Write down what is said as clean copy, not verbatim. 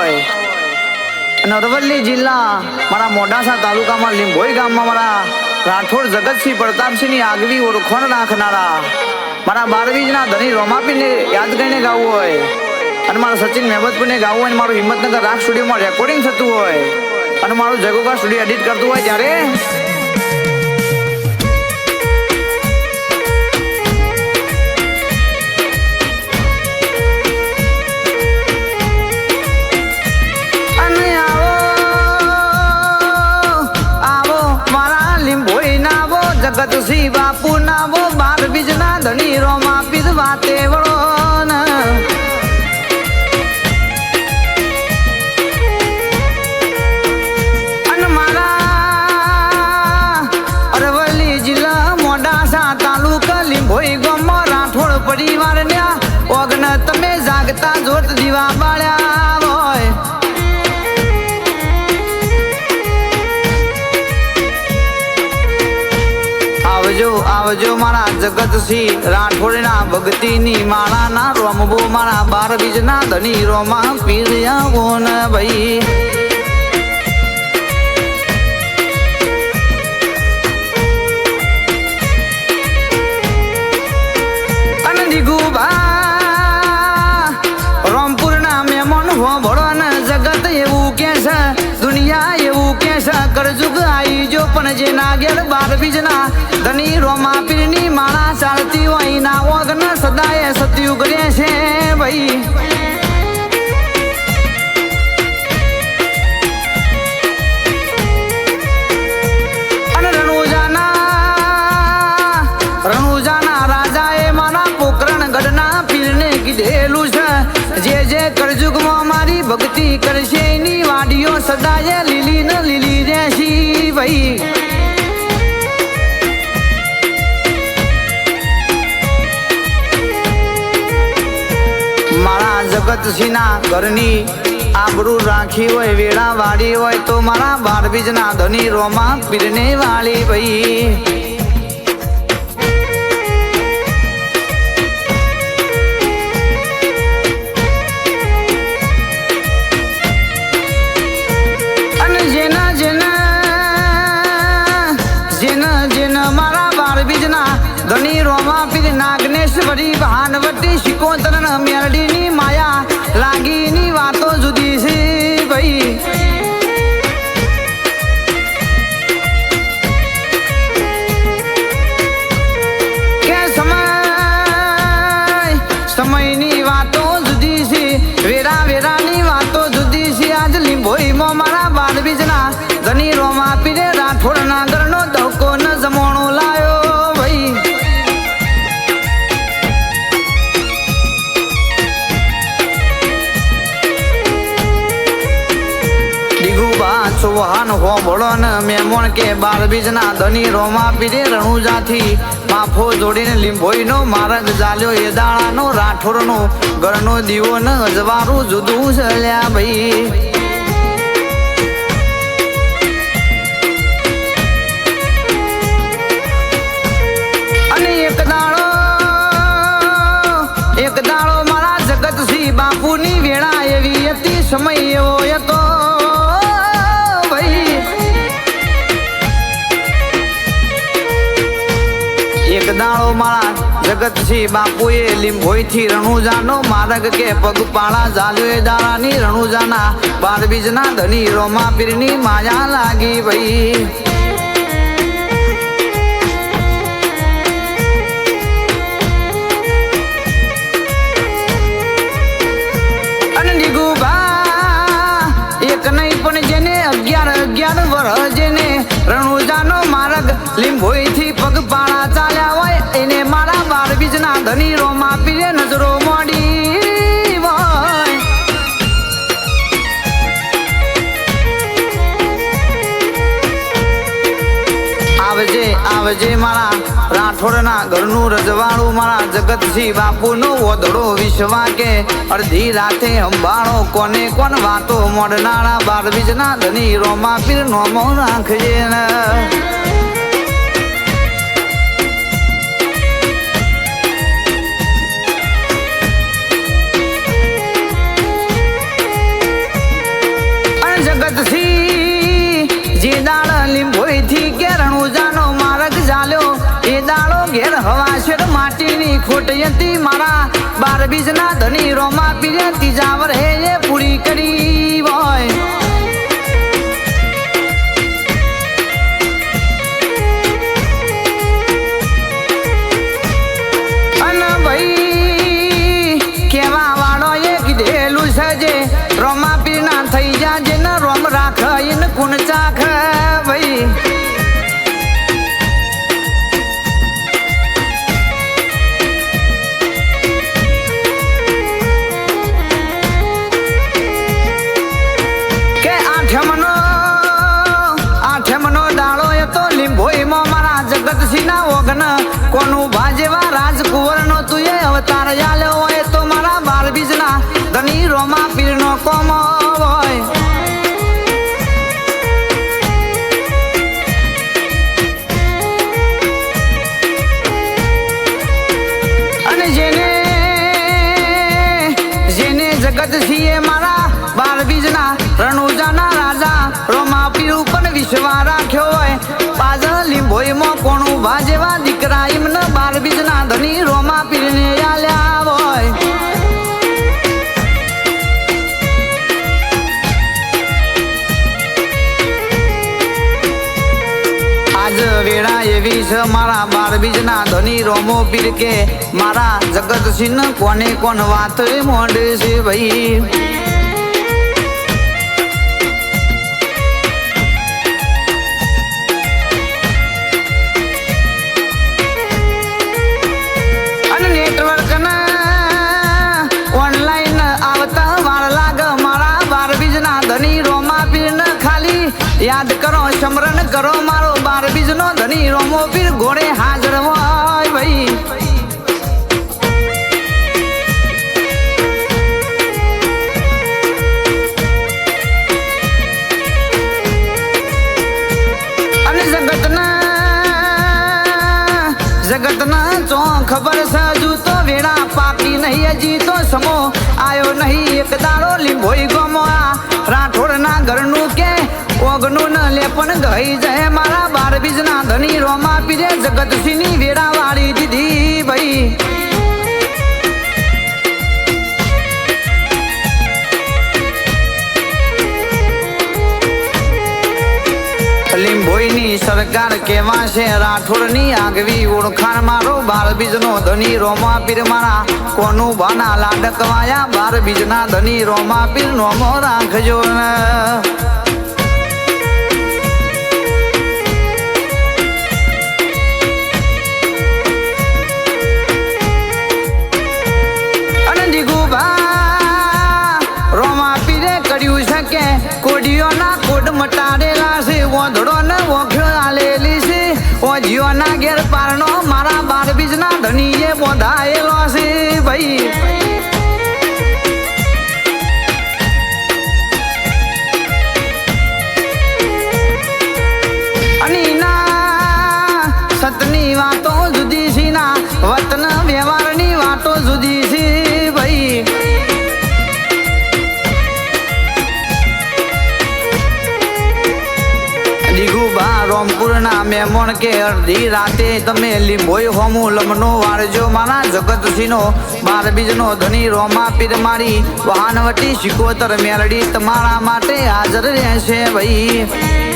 હોય. અને અરવલ્લી જિલ્લા મારા મોડાસા તાલુકામાં લીંભોઈ ગામમાં મારા રાઠોડ જગતસિંહ પ્રતાપસિંહની આગવી ઓળખાણ રાખનારા મારા બારવીજના ધણી રોમાપીને યાદ કરીને ગાવું હોય અને મારા સચિન મહેમદપુરને ગાવું હોય અને મારું હિંમતનગર રાગ સ્ટુડિયોમાં રેકોર્ડિંગ થતું હોય અને મારું જગોગા સ્ટુડિયો એડિટ કરતું હોય ત્યારે જગતસિંહ બાપુ નાવો બાર બીજના ધણી રોમાપી વાતે વળો અને મારા અરવલ્લી જિલ્લા મોડાસા તાલુકા લીંભોઈ ગામમાં રાઠોડ પરિવાર ને ઓગન તમે જાગતા જોત દીવા બાળ્યા હોય. આવજો આવજો મારા જગતસિંહ રાઠોડના ભક્તિની માળાના રોમબો મારા બાર બીજના ધણી રોમા પીર્યાવો ને ભાઈ. અને દીગુબા રોમપુરના મહેમાન હો ભળો ને જગત એવું કે છે દુનિયા એવું કે છે કરજુગ આવી જો પણ જે નાગેર બાર બીજના ધણી રોમાપીરની માળા ચાલતી હોય ના ઓગન સદાય સતયુગ રે છે ભાઈ. અને રણુજાના રાજાએ મારા પોકરણ ગઢના પીરને કીધેલું છે જે જે કરજુગમાં મારી ભક્તિ કરશે એની વાડીઓ સદાય લીલી ને લીલી રહેશી ભાઈ. મારા જગતસિંહના ઘરની આબરૂ રાખી હોય વેળા વાળી હોય તો મારા બાર બીજના ધણી રોમા પીરને વાળી ભાઈ. અને જેના જેના મારા બાર બીજના ધણી રોમાપીર નાગનેશ્વરી ભાનવતી શિકોતર મેરડીની માયા લાગીની વાતો જુદી છે ભાઈ. કે સમયની વાતો જુદી છે વેરાની વાતો જુદી છે. આજ લીંભોઈમાં મારા બાર બીજના ધણી રોમાપીરે રાઠોડ નાગરનો ધક્કો ન જમણો લાયો ભાઈ. ચૌહાણ હો ભળો ને મેમોણ કે બાર બીજના ધણી રોમાપીરે રણુજાથી માફો જોડીને લીંભોઈનો માર્ગ ચાલ્યો એ દાડાનો રાઠોડનો ઘરનો દીવો ને અજવારું જુદું ચલ્યા ભાઈ. અને એક દાડો મારા જગતસિંહ બાપુની વેળા એવી હતી સમય એવો હતો એક દાડો મારા જગતસિંહ બાપુએ લીંભોઈથી રણુજાનો માર્ગ કે પગપાળા ચાલ્યો એ દાડાની રણુજાના બાર બીજના ધણી રોમાપીરની માયા લાગી ભાઈ. અને દીગુભા એક નહીં પણ જેને 11 વર્ષ જેને રણુજાનો માર્ગ લીંભોઈથી પગપાળા ચાલ્યા હોય એને મારા બાર બીજના ધણી રોમાપીરે નજરો મોડી હોય. આવજે આવજે મારા રાઠોડના ઘરનું રજવાડું મારા જગતસિંહ બાપુનો ઓધડો વિશ્વા કે અડધી રાતે અંબાળો કોને કોણ વાતો મોડનારા બાર બીજના ધણી રોમાપીર નોમો રાખજે ને. ખોટ હતી મારા 12 બીજના ધની રોમા પીરે ત્રીજા વર્ષે એ પૂરી કરી હોય અને ભાઈ કેવા વાળો એ કીધેલું છે જે રોમા પીર ના થઈ જાજે ને રોમ રાખ એને કુણ ચાખ ભાઈ આઠમનો દાડો એ તો લીંબોઈમાં મારા જગતસિંહના ઓગન કોનું ભાજેવા રાજકુંવર નો તું એ અવતાર આલ્યો હોય તો મારા 12 બીજના ધની રોમા પીરનો કોમ હોય અને જેને જગતસિંહે મારા 12 બીજના રણુજાના રાજા રોમા પીર ઉપર વિશ્વાસ રાખ્યો હોય પાછળ લીંબોઈમાં કોણું ભાજેવા દીકરા એમને 12 બીજના ધની રોમા પીરને આલ્યા હોય આજ વેળા એવી છે મારા 12 બીજના ધની રોમો પીર કે મારા જગતસિંહ કોને કોણ વાત મોડે છે ભાઈ યાદ કરો સમરણ કરો મારો 12 બીજનો ધની રોમો પીર ઘોડે હાજર હોય ભાઈ અને જગતના ચો ખબર છે હજુ તો વેળા પાકી નહીં હજી તો સમો આયો નહીં એક દાડો લીંબોઈ ગમો આ રાઠોડના ઘરનું કે ઓગનું ન લે પણ ગઈ જાય મારા 12 બીજના ધની રોમા પીરે જગતસિંહની વેડા વાળી દીધી ભાઈ લીંબોઈની સરકાર કેવા છે રાઠોડની આગવી ઓળખાણ મારો 12 બીજનો ધની રોમા પીર મારા કોનું બાના લાડકવાયા 12 બીજના ધની રોમા પીર નોમો રાખજો ને કોડીઓના કોડ મટાડેલા છે ઓધડો ને ઓખ્યો આલેલી છે ઓજીઓના ઘેર પારનો મારા 12 બીજના ધનીએ બોધાયેલો છે ભાઈ અને ના સતની વાતો જુદી છે ના વતન વ્યવહારની વાતો જુદી છે ભાઈ રોમપુરના મેમણ કે અડધી રાતે તમે લીંબોઈ હોમું લમનો વાળજો મારા જગતસિંહનો 12 બીજનો ધની રોમા પીર મારી વાહનવટી 76 મેલડી તમારા માટે હાજર રહેશે ભાઈ